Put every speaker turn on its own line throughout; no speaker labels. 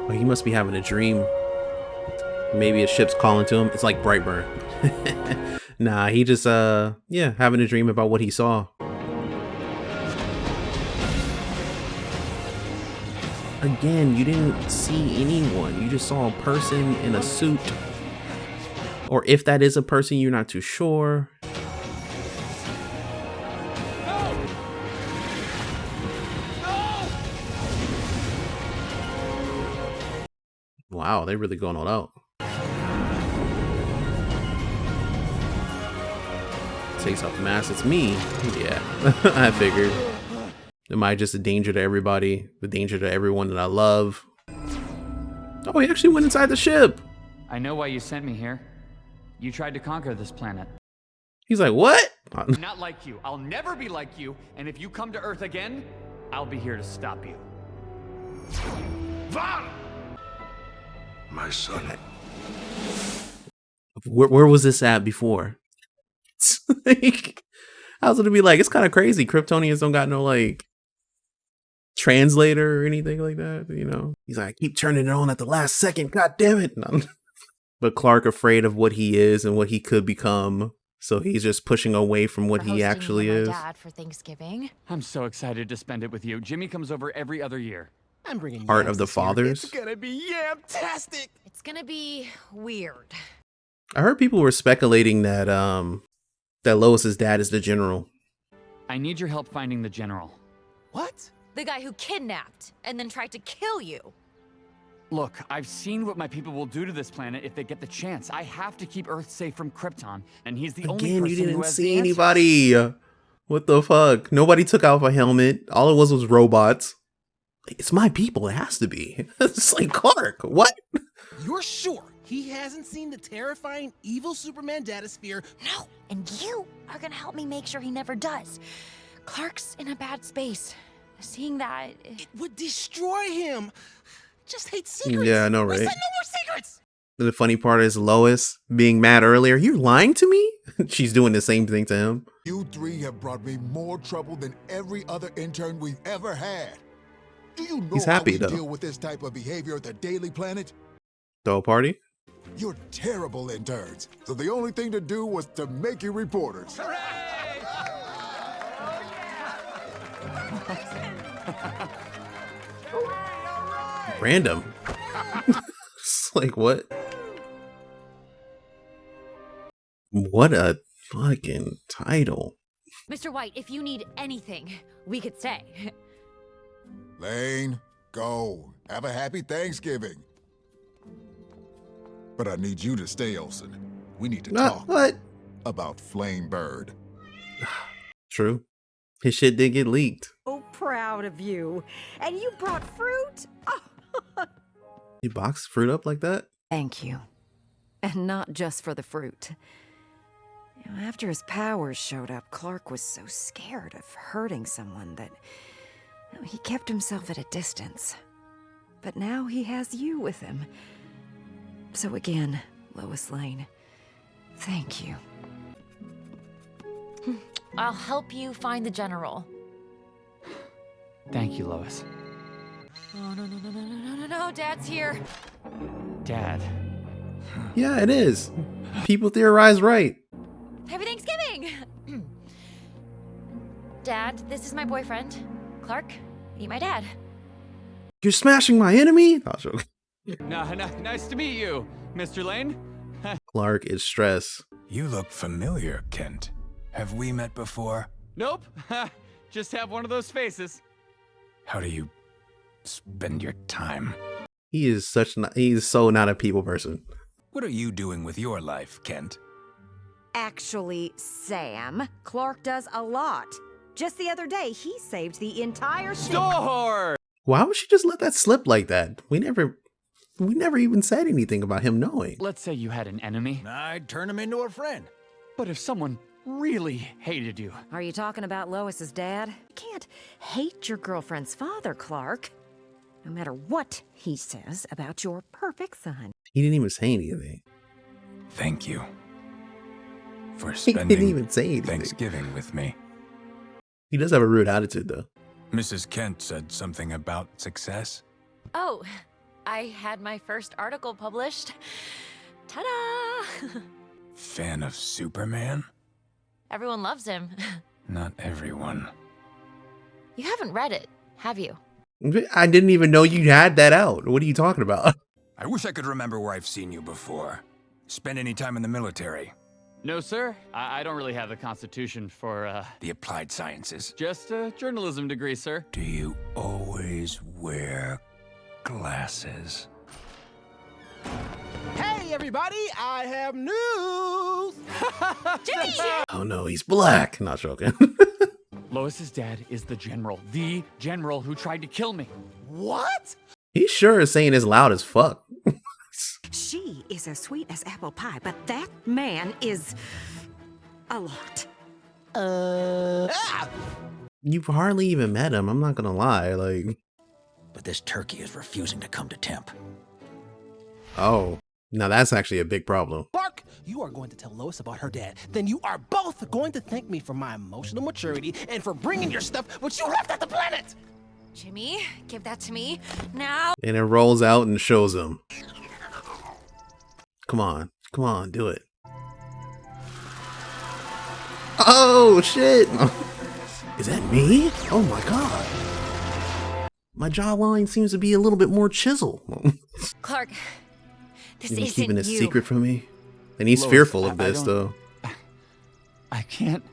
Oh, he must be having a dream. Maybe a ship's calling to him. It's like Brightburn. Nah, he just yeah, having a dream about what he saw. Again, you didn't see anyone. You just saw a person in a suit. Or if that is a person, you're not too sure. Wow, they're really going all out. Takes off the mask. It's me. Yeah, I figured. Am I just a danger to everybody? The danger to everyone that I love? Oh, he actually went inside the ship.
I know why you sent me here. You tried to conquer this planet.
He's like, what?
I'm not like you. I'll never be like you. And if you come to Earth again, I'll be here to stop you.
Vaughn! My son.
Where was this at before? Like, I was gonna be like, it's kind of crazy. Kryptonians don't got no like translator or anything like that, you know. He's like, I keep turning it on at the last second. God damn it! No. But Clark afraid of what he is and what he could become, so he's just pushing away from what he actually is.
Dad for Thanksgiving.
I'm so excited to spend it with you. Jimmy comes over every other year.
I'm bringing
Heart of the Fathers.
It's gonna be yam-tastic.
It's gonna be weird.
I heard people were speculating that that Lois's dad is the general.
I need your help finding the general.
What?
The guy who kidnapped and then tried to kill you.
Look, I've seen what my people will do to this planet if they get the chance. I have to keep Earth safe from Krypton, and he's the only
Again,
person
you
who
didn't
has
see
the answers.
anybody. What the fuck? Nobody took off a helmet. All it was robots. It's my people. It has to be. It's like Clark. What?
You're sure he hasn't seen the terrifying evil Superman data sphere?
No, and you are gonna help me make sure he never does. Clark's in a bad space. Seeing that...
It would destroy him. Just hate secrets.
Yeah, I know,
We
right?
said no more secrets.
The funny part is Lois being mad earlier. You're lying to me? She's doing the same thing to him.
You three have brought me more trouble than every other intern we've ever had. Do you know
He's happy,
how we
though.
deal with this type of behavior at the Daily Planet?
Throw a party?
You're terrible interns. So the only thing to do was to make you reporters.
Random. It's like, what? What a fucking title.
Mr. White, if you need anything, we could stay.
Lane, go. Have a happy Thanksgiving. But I need you to stay, Olsen. We need to talk
What?
about Flame Bird.
True. His shit did get leaked.
So proud of you. And you brought fruit? Oh.
You boxed fruit up like that?
Thank you. And not just for the fruit. You know, after his powers showed up, Clark was so scared of hurting someone that he kept himself at a distance. But now he has you with him. So again, Lois Lane, thank you.
I'll help you find the general.
Thank you, Lois.
Oh, no, Dad's here.
Dad.
Yeah, it is. People theorize right.
Happy Thanksgiving! Dad, this is my boyfriend. Clark, meet my dad.
You're smashing my enemy? Oh, joke.
Nice to meet you, Mr. Lane.
Clark is stressed.
You look familiar, Kent. Have we met before?
Nope. Just have one of those faces.
How do you spend your time?
He is so not a people person.
What are you doing with your life, Kent?
Actually, Sam, Clark does a lot. Just the other day, he saved the entire ship.
Store!
Why would she just let that slip like that? We never even said anything about him knowing.
Let's say you had an enemy,
I'd turn him into a friend.
but if someone really hated you,
Are you talking about Lois's dad? You can't hate your girlfriend's father, Clark. No matter what he says about your perfect son.
He didn't even say anything.
Thank you for
He
spending
didn't even say anything.
Thanksgiving with me.
He does have a rude attitude, though.
Mrs. Kent said something about success.
Oh, I had my first article published. Ta-da!
Fan of Superman?
Everyone loves him.
Not everyone.
You haven't read it, have you?
I didn't even know you had that out. What are you talking about?
I wish I could remember where I've seen you before. Spend any time in the military?
No, sir. I don't really have the constitution for,
The applied sciences?
just a journalism degree, sir.
Do you always wear glasses?
Hey, everybody, I have news!
Jimmy!
Oh no, he's black. Not joking.
Lois's dad is the general who tried to kill me.
What?
He sure is saying as loud as fuck.
She is as sweet as apple pie, but that man is a lot.
You've hardly even met him. I'm not gonna lie. Like,
But this turkey is refusing to come to temp.
oh, now that's actually a big problem.
Clark, you are going to tell Lois about her dad. Then you are both going to thank me for my emotional maturity and for bringing your stuff which you left at the planet!
Jimmy, give that to me. Now.
And it rolls out and shows him. Come on, do it. Oh shit! Is that me? Oh my god. My jawline seems to be a little bit more chiseled.
Clark, this
He's
isn't
keeping a
you.
secret from me. And he's
Lois,
fearful of
I
this,
don't-
though.
I can't.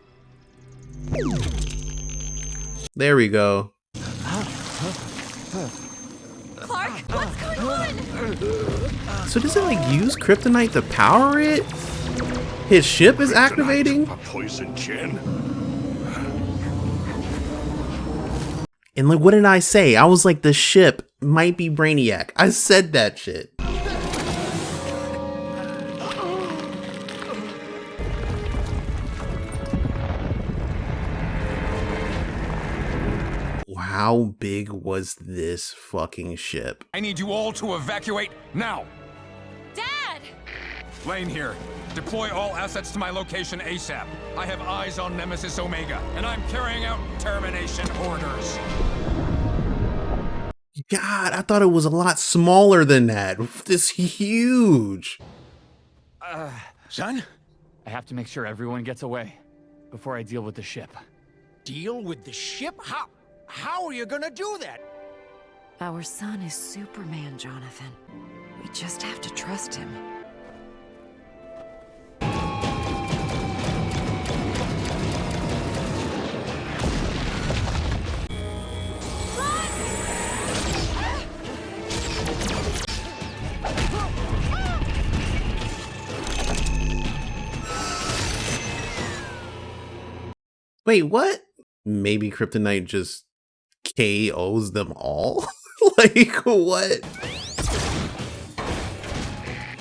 There we go.
Clark, what's going on?
So does it like use kryptonite to power it? His ship is activating?
A poison gin?
And like, what did I say? I was like, the ship might be Brainiac. I said that shit. How big was this fucking ship?
I need you all to evacuate now!
Dad!
Lane here. Deploy all assets to my location ASAP. I have eyes on Nemesis Omega, and I'm carrying out termination orders.
God, I thought it was a lot smaller than that. This huge.
Son?
I have to make sure everyone gets away before I deal with the ship.
Deal with the ship? How are you gonna do that?
Our son is Superman, Jonathan. We just have to trust him.
Wait, what? Maybe kryptonite just KOs them all? Like, what?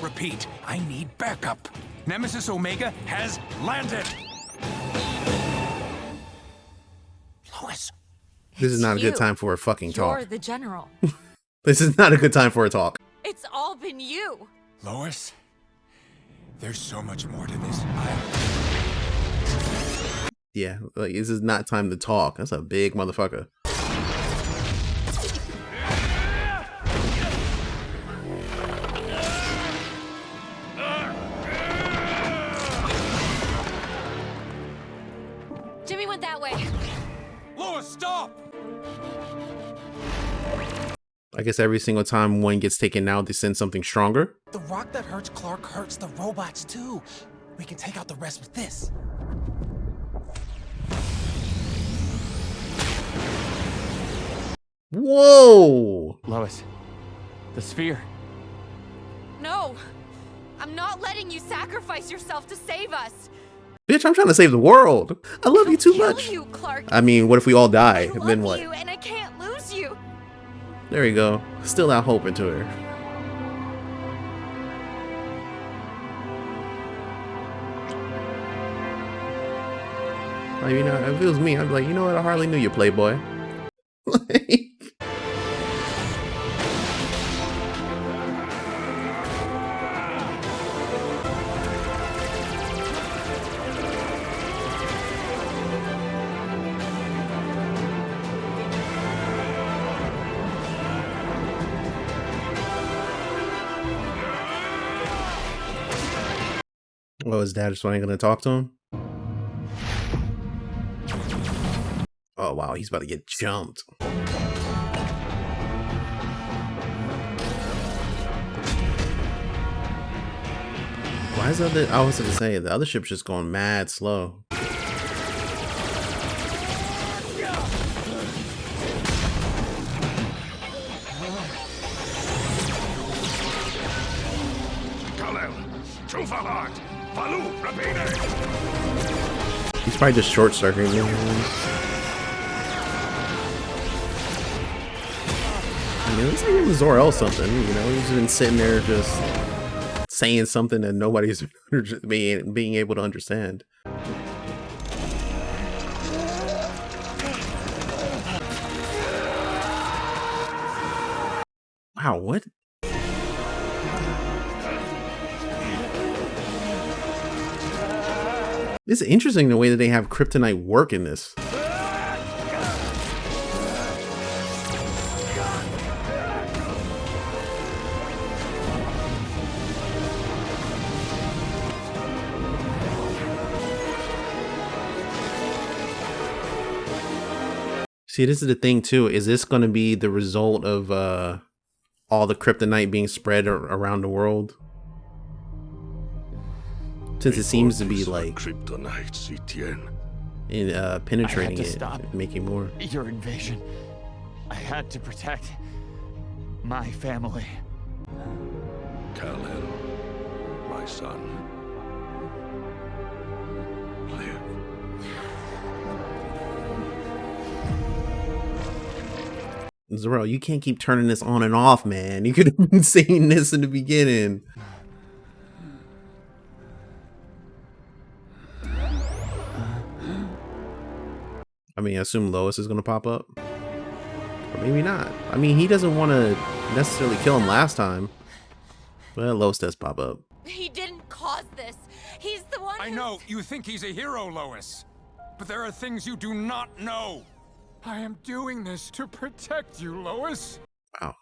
Repeat, I need backup. Nemesis Omega has landed.
Lois,
This is not a good
you.
time for a fucking
You're
talk.
the general.
This is not a good time for a talk.
It's all been you.
Lois, there's so much more to this.
Yeah, like, this is not time to talk. That's a big motherfucker.
Jimmy went that way.
Lois, stop!
I guess every single time one gets taken out, they send something stronger.
the rock that hurts Clark hurts the robots too. We can take out the rest with this.
Whoa!
Lois, the sphere.
No, I'm not letting you sacrifice yourself to save us.
Bitch, I'm trying to save the world. I love you too
Kill
much.
you, Clark.
I mean, what if we all die?
I love
Then what?
you, and I can't lose you.
There we go. Still that hope into her. Like, you know, if it was me, I'd be like, you know what? I hardly knew you, Playboy. Like, Well, his dad just wasn't gonna talk to him. Oh wow, he's about to get jumped. Why is that? I was gonna say the other ship's just going mad slow. He's probably just short circuiting. I mean, it's like even Zor-El something, you know, he's been sitting there just saying something that nobody's being able to understand. Wow, what? It's interesting the way that they have kryptonite work in this. See, this is the thing too. Is this going to be the result of all the kryptonite being spread around the world? Since it seems to be like in penetrating it,
stop
making more.
your invasion. I had to protect my family.
Kal-El, my son, live.
Zor-El, you can't keep turning this on and off, man. You could have been saying this in the beginning. I mean, I assume Lois is going to pop up. Or maybe not. I mean, he doesn't want to necessarily kill him last time. But Lois does pop up.
He didn't cause this. He's the one
I know, you think he's a hero, Lois. But there are things you do not know. I am doing this to protect you, Lois.
Wow.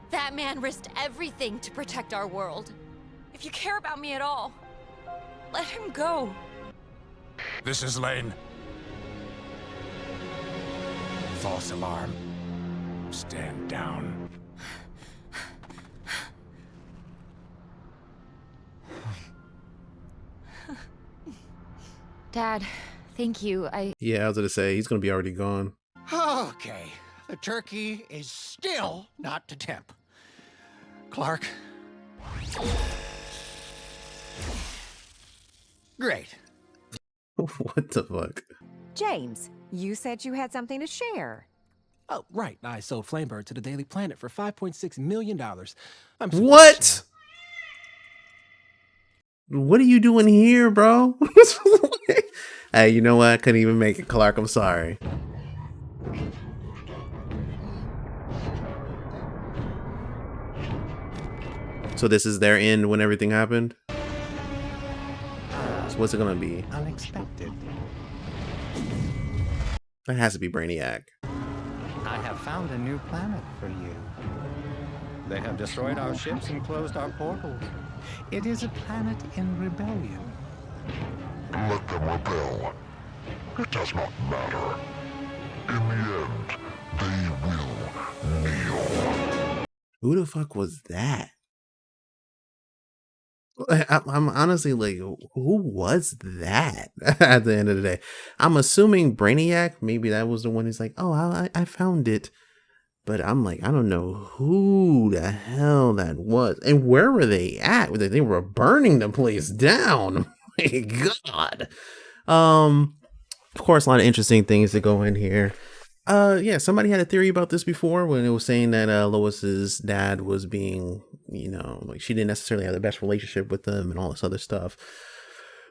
That man risked everything to protect our world. If you care about me at all, let him go.
This is Lane. False alarm. Stand down.
Dad, thank you.
Yeah, I was going to say, he's going to be already gone.
Okay, the turkey is still not to temp. Clark. Great.
What the fuck?
James, you said you had something to share.
Oh, right. I sold Flamebird to the Daily Planet for $5.6 million. I'm so
What? What are you doing here, bro? Hey, you know what? I couldn't even make it, Clark. I'm sorry. So this is their end when everything happened? So what's it gonna be?
Unexpected.
That has to be Brainiac.
I have found a new planet for you. They have destroyed our ships and closed our portals. It is a planet in rebellion.
Let them rebel. It does not matter. In the end, they will kneel.
Who the fuck was that? I'm honestly like, who was that at the end of the day? I'm assuming Brainiac, maybe that was the one who's like, oh, I found it. But I'm like, I don't know who the hell that was. And where were they at? They were burning the place down. My God. Of course, a lot of interesting things to go in here. Yeah, somebody had a theory about this before when it was saying that Lois's dad was being, you know, like she didn't necessarily have the best relationship with them and all this other stuff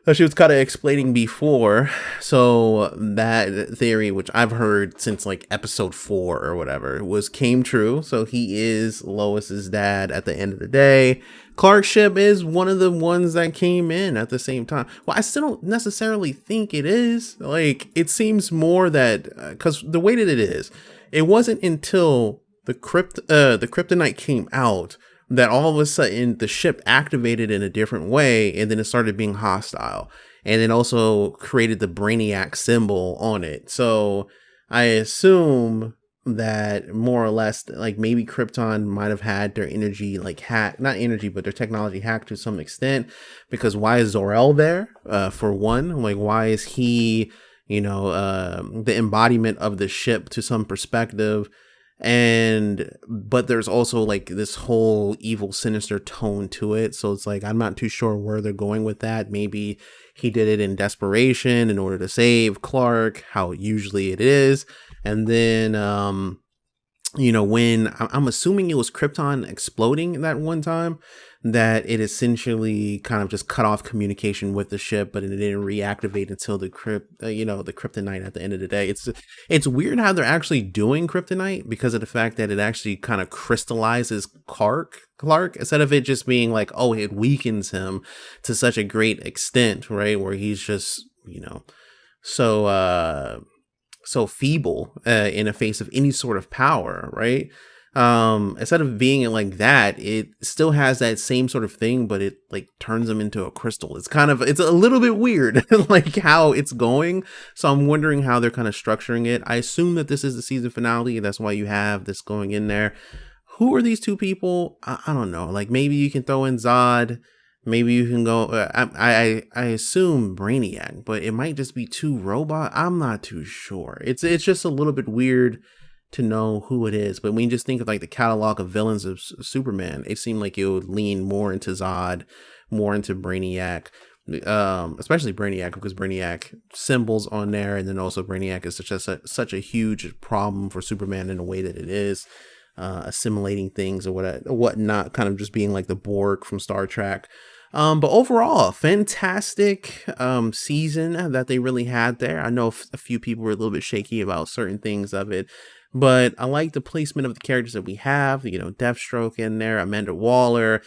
that she was kind of explaining before. So that theory, which I've heard since like episode 4 or whatever, came true. So he is Lois's dad at the end of the day. Clark's ship is one of the ones that came in at the same time. Well, I still don't necessarily think it is. Like, it seems more that because the way that it is, it wasn't until the kryptonite came out that all of a sudden the ship activated in a different way, and then it started being hostile, and then also created the Brainiac symbol on it. So I assume that more or less, like, maybe Krypton might have had their energy like hacked, not energy, but their technology hacked to some extent, because why is Zor-El there? For one, like, why is he, the embodiment of the ship to some perspective? But there's also like this whole evil, sinister tone to it. So it's like, I'm not too sure where they're going with that. Maybe he did it in desperation in order to save Clark, how usually it is. And then, when I'm assuming it was Krypton exploding that one time, that it essentially kind of just cut off communication with the ship, but it didn't reactivate until the the kryptonite at the end of the day. It's weird how they're actually doing kryptonite, because of the fact that it actually kind of crystallizes Clark instead of it just being like, oh, it weakens him to such a great extent, right? Where he's just, so so feeble in the face of any sort of power, right? Instead of being like that, it still has that same sort of thing, but it like turns them into a crystal. It's a little bit weird, like how it's going. So I'm wondering how they're kind of structuring it. I assume that this is the season finale. That's why you have this going in there. Who are these two people? I don't know. Like, maybe you can throw in Zod. Maybe you can go. I assume Brainiac, but it might just be two robots. I'm not too sure. It's just a little bit weird to know who it is. But when you just think of like the catalog of villains of Superman, it seemed like it would lean more into Zod, more into Brainiac, especially Brainiac, because Brainiac symbols on there, and then also Brainiac is such a huge problem for Superman in the way that it is. Assimilating things or whatnot, kind of just being like the Borg from Star Trek. But overall, fantastic season that they really had there. I know a few people were a little bit shaky about certain things of it, but I like the placement of the characters that we have. Deathstroke in there, Amanda Waller,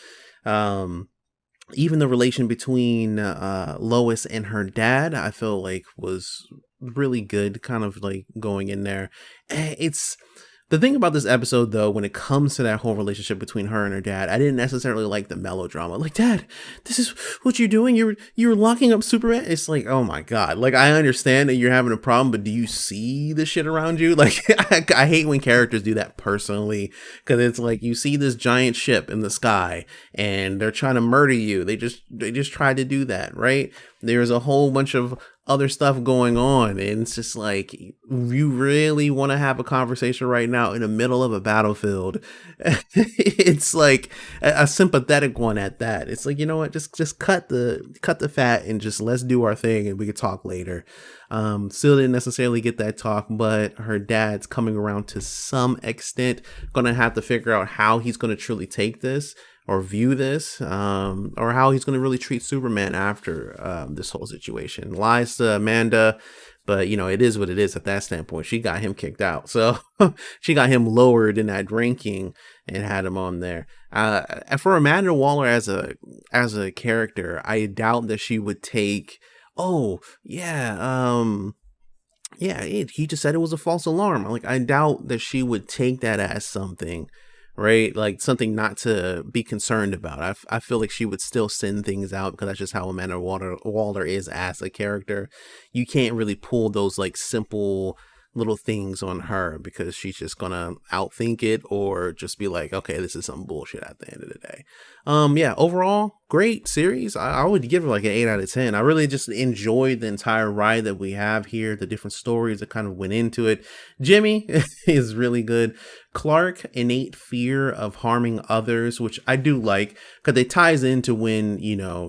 even the relation between Lois and her dad, I feel like was really good, kind of like going in there. It's the thing about this episode, though, when it comes to that whole relationship between her and her dad, I didn't necessarily like the melodrama. Like, Dad, this is what you're doing. You're locking up Superman. It's like, oh my God. Like, I understand that you're having a problem, but do you see the shit around you? Like, I hate when characters do that personally, because it's like you see this giant ship in the sky and they're trying to murder you. They just tried to do that, right? There's a whole bunch of other stuff going on, and it's just like, you really want to have a conversation right now in the middle of a battlefield? It's like a sympathetic one at that. It's like, you know what, just cut the fat and just let's do our thing and we can talk later. Still didn't necessarily get that talk, but her dad's coming around to some extent. Gonna have to figure out how he's gonna truly take this or view this, or how he's going to really treat Superman after this whole situation. Lies to Amanda, but it is what it is at that standpoint. She got him kicked out, so she got him lowered in that ranking and had him on there. And for Amanda Waller as a character, I doubt that she would take, oh yeah, he just said it was a false alarm. Like, I doubt that she would take that as something, right? Like something not to be concerned about. I feel like she would still send things out, because that's just how Amanda Waller is as a character. You can't really pull those like simple little things on her, because she's just gonna outthink it or just be like, okay, this is some bullshit at the end of the day. Yeah, overall, great series. I would give it like an 8 out of 10. I really just enjoyed the entire ride that we have here, the different stories that kind of went into it. Jimmy is really good. Clark, innate fear of harming others, which I do like, because it ties into when,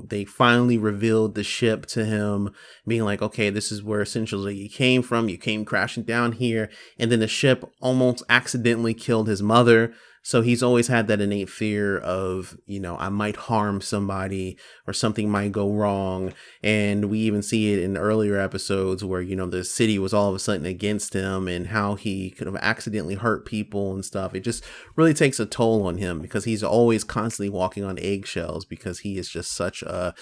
they finally revealed the ship to him, being like, okay, this is where essentially you came from. You came crashing down here, and then the ship almost accidentally killed his mother. So he's always had that innate fear of, I might harm somebody or something might go wrong. And we even see it in earlier episodes where, the city was all of a sudden against him and how he could have accidentally hurt people and stuff. It just really takes a toll on him, because he's always constantly walking on eggshells, because he is just such a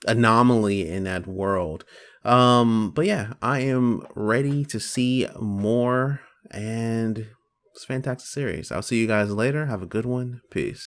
anomaly in that world. But yeah, I am ready to see more, and it's a fantastic series. I'll see you guys later. Have a good one. Peace.